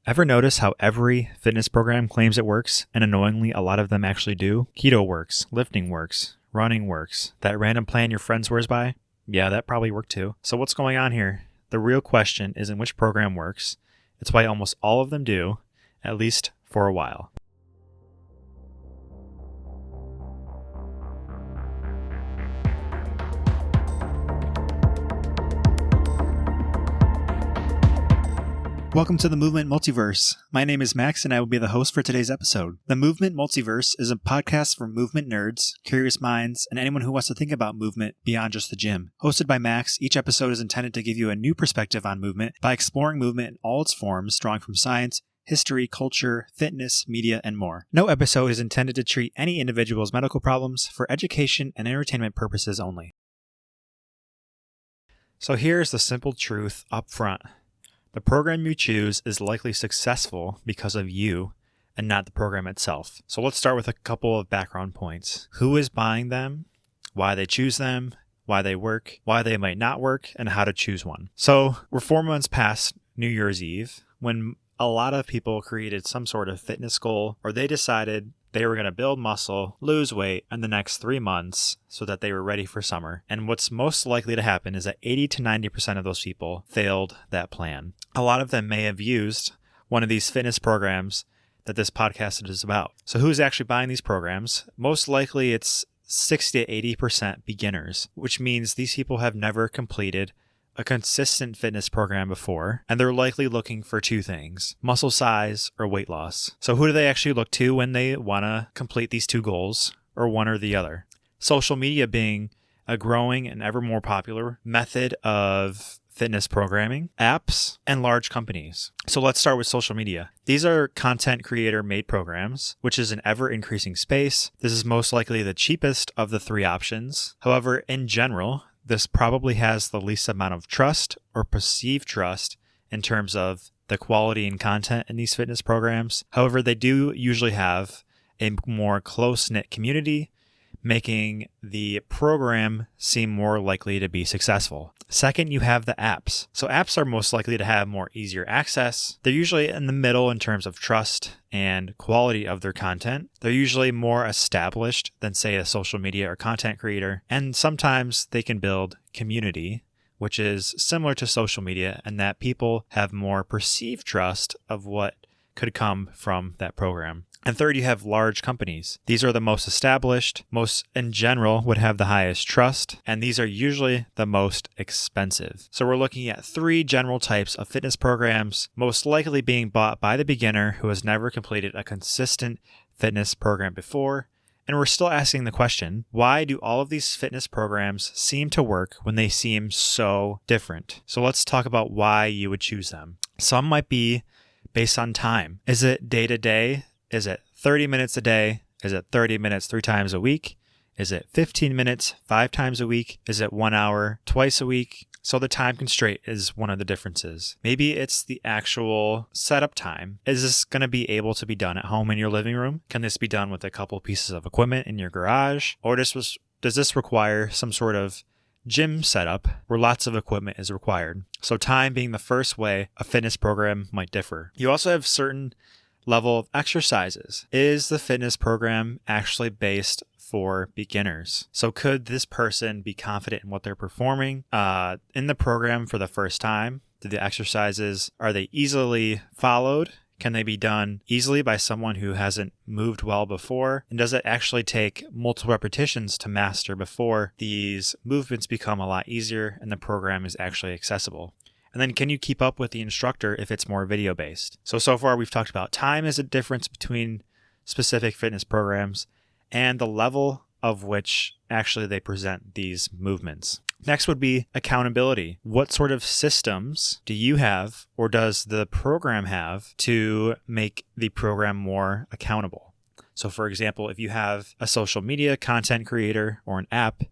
Ever notice how every fitness program claims it works, and annoyingly, a lot of them actually do? Keto works, lifting works, running works. That random plan your friend swears by? Yeah, that probably worked too. So what's going on here? The real question isn't which program works. It's why almost all of them do, at least for a while. Welcome to the Movement Multiverse. My name is Max and I will be the host for today's episode. The Movement Multiverse is a podcast for movement nerds, curious minds, and anyone who wants to think about movement beyond just the gym. Hosted by Max, each episode is intended to give you a new perspective on movement by exploring movement in all its forms, drawing from science, history, culture, fitness, media, and more. No episode is intended to treat any individual's medical problems, for education and entertainment purposes only. So here's the simple truth up front. The program you choose is likely successful because of you and not the program itself. So let's start with a couple of background points. Who is buying them, why they choose them, why they work, why they might not work, and how to choose one. So we're 4 months past New Year's Eve when a lot of people created some sort of fitness goal, or they decided they were going to build muscle, lose weight in the next 3 months so that they were ready for summer. And what's most likely to happen is that 80 to 90% of those people failed that plan. A lot of them may have used one of these fitness programs that this podcast is about. So who's actually buying these programs? Most likely it's 60 to 80% beginners, which means these people have never completed a consistent fitness program before, and they're likely looking for two things: muscle size or weight loss. So who do they actually look to when they want to complete these two goals, or one or the other? Social media being a growing and ever more popular method of fitness programming, apps, and large companies. So let's start with social media. These are content creator made programs, which is an ever increasing space. This is most likely the cheapest of the three options. However, in general, this probably has the least amount of trust or perceived trust in terms of the quality and content in these fitness programs. However, they do usually have a more close-knit community, making the program seem more likely to be successful. Second, you have the apps. So apps are most likely to have more easier access. They're usually in the middle in terms of trust and quality of their content. They're usually more established than, say, a social media or content creator. And sometimes they can build community, which is similar to social media, and that people have more perceived trust of what could come from that program. And third, you have large companies. These are the most established, most in general would have the highest trust, and these are usually the most expensive. So we're looking at three general types of fitness programs, most likely being bought by the beginner who has never completed a consistent fitness program before. And we're still asking the question, why do all of these fitness programs seem to work when they seem so different? So let's talk about why you would choose them. Some might be based on time. Is it day to day? Is it 30 minutes a day? Is it 30 minutes 3 times a week? Is it 15 minutes 5 times a week? Is it 1 hour twice a week? So the time constraint is one of the differences. Maybe it's the actual setup time. Is this going to be able to be done at home in your living room? Can this be done with a couple pieces of equipment in your garage? Or does this require some sort of gym setup where lots of equipment is required? So time being the first way a fitness program might differ. You also have certain level of exercises. Is the fitness program actually based for beginners? So could this person be confident in what they're performing in the program for the first time? Do the exercises, are they easily followed? Can they be done easily by someone who hasn't moved well before? And does it actually take multiple repetitions to master before these movements become a lot easier and the program is actually accessible? And then can you keep up with the instructor if it's more video-based? So far we've talked about time as a difference between specific fitness programs and the level of which actually they present these movements. Next would be accountability. What sort of systems do you have, or does the program have, to make the program more accountable? So for example, if you have a social media content creator or an app,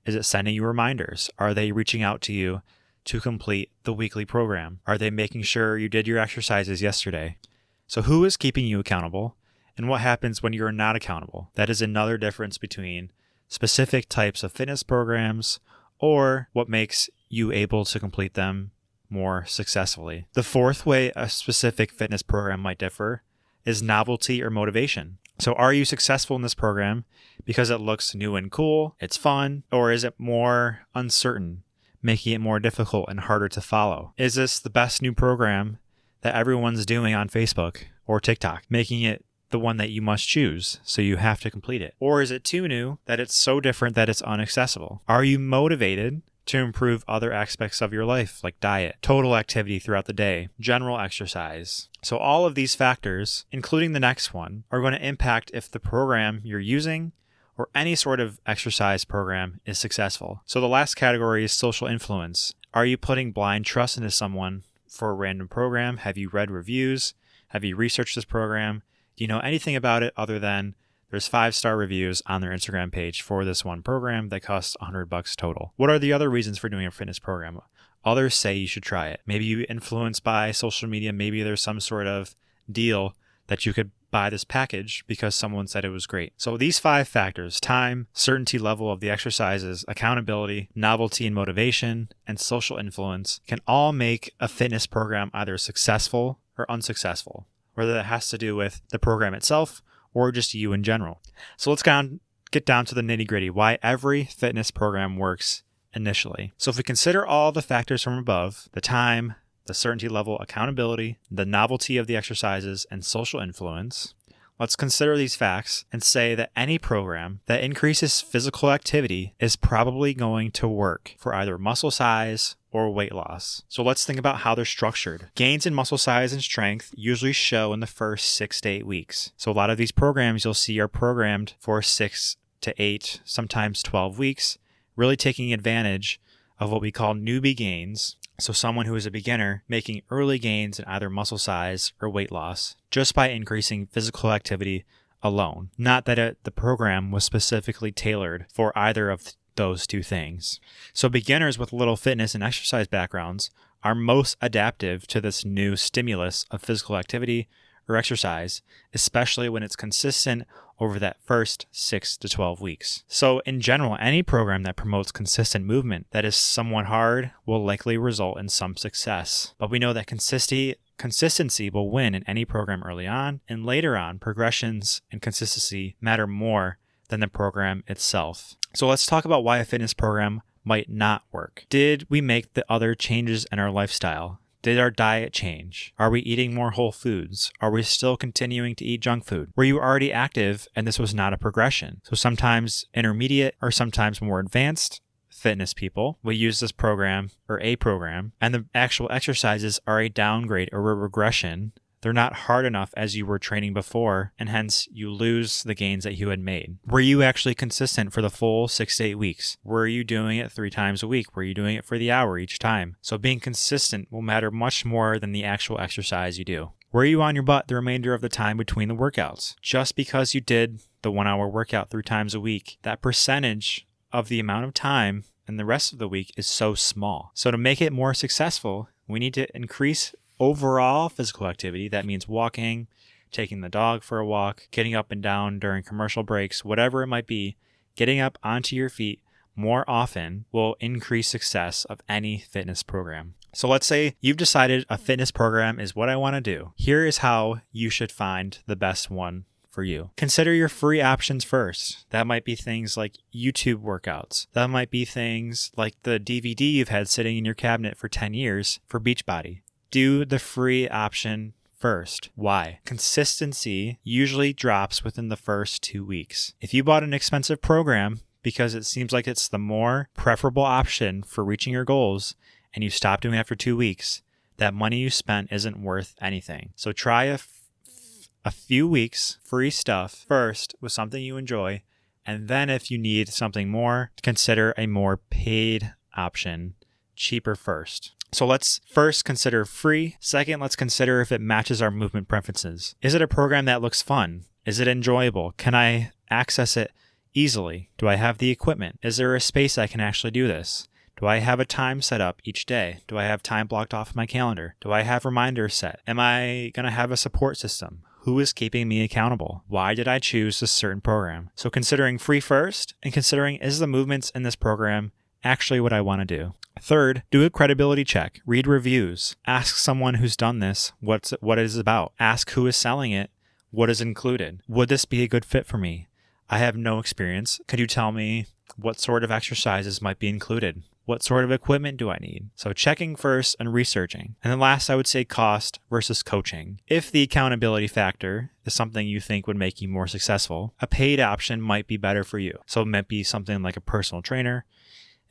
is it sending you reminders? Are they reaching out to you to complete the weekly program? Are they making sure you did your exercises yesterday? So who is keeping you accountable, and what happens when you're not accountable? That is another difference between specific types of fitness programs or what makes you able to complete them more successfully. The fourth way a specific fitness program might differ is novelty or motivation. So are you successful in this program because it looks new and cool, it's fun, or is it more uncertain, making it more difficult and harder to follow? Is this the best new program that everyone's doing on Facebook or TikTok, making it the one that you must choose, so you have to complete it? Or is it too new that it's so different that it's inaccessible? Are you motivated to improve other aspects of your life, like diet, total activity throughout the day, general exercise? So all of these factors, including the next one, are going to impact if the program you're using or any sort of exercise program is successful. So the last category is social influence. Are you putting blind trust into someone for a random program? Have you read reviews? Have you researched this program? Do you know anything about it other than there's 5-star reviews on their Instagram page for this one program that costs $100 total? What are the other reasons for doing a fitness program? Others say you should try it. Maybe you influenced by social media. Maybe there's some sort of deal that you could buy this package because someone said it was great. So these 5 factors, time, certainty level of the exercises, accountability, novelty and motivation, and social influence, can all make a fitness program either successful or unsuccessful, whether that has to do with the program itself or just you in general. So let's get down to the nitty-gritty, why every fitness program works initially. So if we consider all the factors from above, the time, the certainty level, accountability, the novelty of the exercises, and social influence, let's consider these facts and say that any program that increases physical activity is probably going to work for either muscle size or weight loss. So let's think about how they're structured. Gains in muscle size and strength usually show in the first 6 to 8 weeks. So a lot of these programs you'll see are programmed for 6 to 8, sometimes 12 weeks, really taking advantage of what we call newbie gains. So someone who is a beginner making early gains in either muscle size or weight loss just by increasing physical activity alone. Not that the program was specifically tailored for either of those two things. So beginners with little fitness and exercise backgrounds are most adaptive to this new stimulus of physical activity or exercise, especially when it's consistent over that first 6 to 12 weeks. So in general, any program that promotes consistent movement that is somewhat hard will likely result in some success. But we know that consistency will win in any program early on, and later on, progressions and consistency matter more than the program itself. So let's talk about why a fitness program might not work. Did we make the other changes in our lifestyle? Did our diet change? Are we eating more whole foods? Are we still continuing to eat junk food? Were you already active and this was not a progression? So sometimes intermediate or sometimes more advanced fitness people will use this program or a program, and the actual exercises are a downgrade or a regression. They're not hard enough as you were training before, and hence you lose the gains that you had made. Were you actually consistent for the full 6 to 8 weeks? Were you doing it 3 times a week? Were you doing it for the hour each time? So being consistent will matter much more than the actual exercise you do. Were you on your butt the remainder of the time between the workouts? Just because you did the 1-hour workout 3 times a week, that percentage of the amount of time and the rest of the week is so small. So to make it more successful, we need to increase overall physical activity. That means walking, taking the dog for a walk, getting up and down during commercial breaks, whatever it might be. Getting up onto your feet more often will increase success of any fitness program. So let's say you've decided a fitness program is what I want to do. Here is how you should find the best one for you. Consider your free options first. That might be things like YouTube workouts. That might be things like the DVD you've had sitting in your cabinet for 10 years for Beachbody. Do the free option first. Why? Consistency usually drops within the first 2 weeks. If you bought an expensive program because it seems like it's the more preferable option for reaching your goals and you stop doing it after 2 weeks, that money you spent isn't worth anything. So try a few weeks free stuff first with something you enjoy, and then if you need something more, consider a more paid option, cheaper first. So let's first consider free. Second, let's consider if it matches our movement preferences. Is it a program that looks fun? Is it enjoyable? Can I access it easily? Do I have the equipment? Is there a space I can actually do this? Do I have a time set up each day? Do I have time blocked off in my calendar? Do I have reminders set? Am I going to have a support system? Who is keeping me accountable? Why did I choose this certain program? So considering free first and considering is the movements in this program actually what I want to do? Third, do a credibility check. Read reviews. Ask someone who's done this what it is about. Ask who is selling it, what is included. Would this be a good fit for me? I have no experience. Could you tell me what sort of exercises might be included? What sort of equipment do I need? So checking first and researching. And then last, I would say cost versus coaching. If the accountability factor is something you think would make you more successful, a paid option might be better for you. So it might be something like a personal trainer.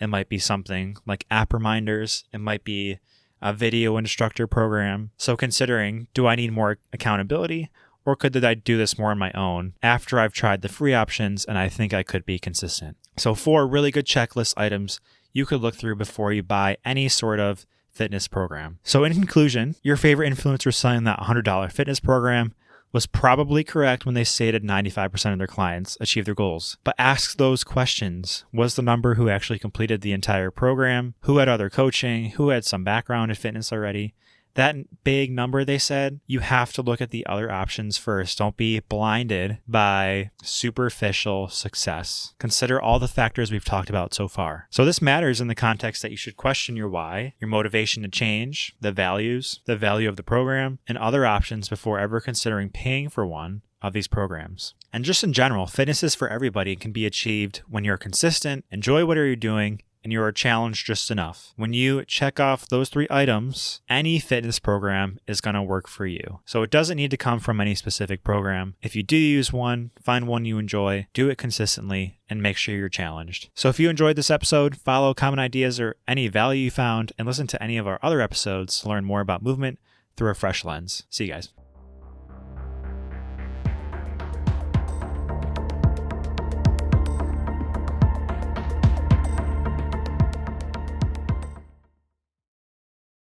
It might be something like app reminders. It might be a video instructor program. So considering, do I need more accountability, or could I do this more on my own after I've tried the free options and I think I could be consistent? So 4 really good checklist items you could look through before you buy any sort of fitness program. So in conclusion, your favorite influencer selling that $100 fitness program was probably correct when they stated 95% of their clients achieve their goals. But ask those questions. Was the number who actually completed the entire program? Who had other coaching? Who had some background in fitness already? That big number they said, you have to look at the other options first. Don't be blinded by superficial success. Consider all the factors we've talked about so far. So this matters in the context that you should question your why, your motivation to change, the values, the value of the program, and other options before ever considering paying for one of these programs. And just in general, fitness is for everybody and can be achieved when you're consistent, enjoy what you're doing, and you are challenged just enough. When you check off those 3 items, any fitness program is going to work for you. So it doesn't need to come from any specific program. If you do use one, find one you enjoy, do it consistently, and make sure you're challenged. So if you enjoyed this episode, follow common ideas or any value you found, and listen to any of our other episodes to learn more about movement through a fresh lens. See you guys.